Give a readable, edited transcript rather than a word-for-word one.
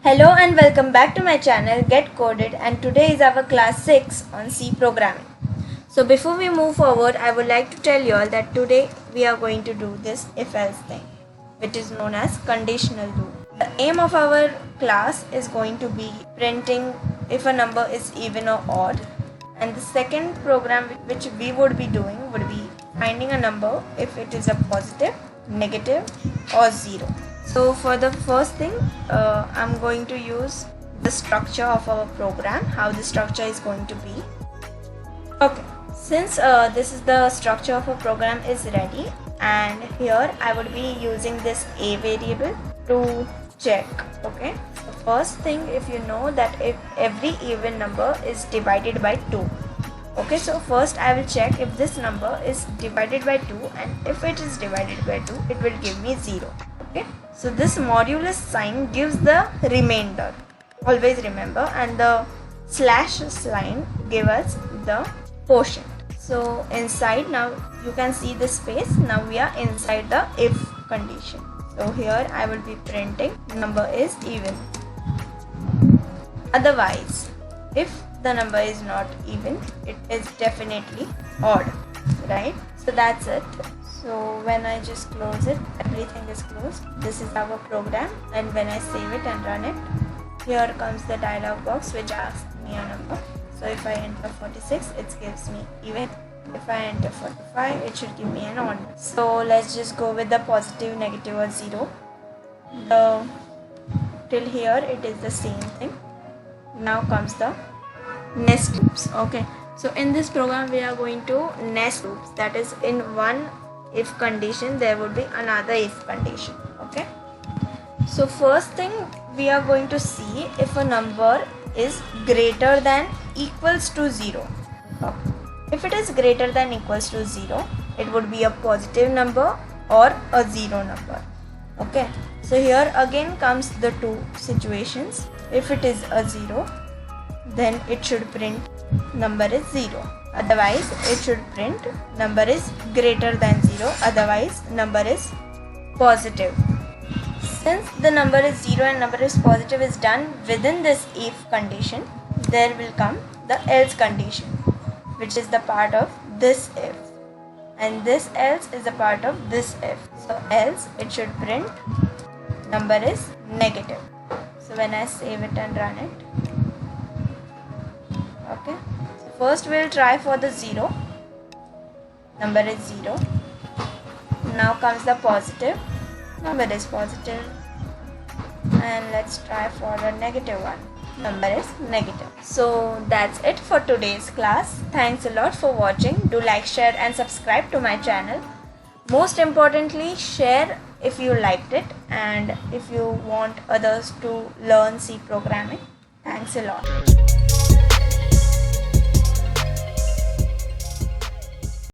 Hello and welcome back to my channel Get Coded, and today is our class 6 on C programming. So before we move forward, I would like to tell you all that today we are going to do this if else thing, which is known as conditional loop. The aim of our class is going to be printing if a number is even or odd, and the second program which we would be doing would be finding a number if it is a positive, negative or 0. So for the first thing, I'm going to use the structure of our program, how the structure is going to be. Okay, since this is the structure of a program is ready, and here I would be using this a variable to check. Okay, the first thing, if you know that if every even number is divided by 2. Okay, so first I will check if this number is divided by 2, and if it is divided by 2, it will give me 0. Okay, so this modulus sign gives the remainder, always remember, and the slash sign give us the quotient. So inside, now you can see this space, now we are inside the if condition. So here I will be printing number is even. Otherwise, if the number is not even, it is definitely odd, right? So that's it. So when I just close it, everything is closed. This is our program, and when I save it and run it, here comes the dialog box which asks me a number. So if I enter 46, it gives me even. If I enter 45, it should give me an odd. So let's just go with the positive, negative or 0. Till here it is the same thing. Now comes the nest loops. Okay, so in this program we are going to nest loops, that is, in one if condition there would be another if condition. Okay, so first thing we are going to see if a number is greater than equals to 0. If it is greater than equals to 0, it would be a positive number or a 0 number. Okay, so here again comes the two situations. If it is a 0, then it should print number is 0. Otherwise, it should print number is greater than 0. Otherwise, number is positive. Since the number is 0 and number is positive is done within this if condition, there will come the else condition, which is the part of this if, and this else is a part of this if. So else it should print number is negative. So when I save it and run it, okay, so first we'll try for the 0. Number is 0. Now comes the positive. Number is positive. And let's try for the negative one. Number is negative. So that's it for today's class. Thanks a lot for watching. Do like, share and subscribe to my channel. Most importantly, share if you liked it and if you want others to learn C programming. Thanks a lot.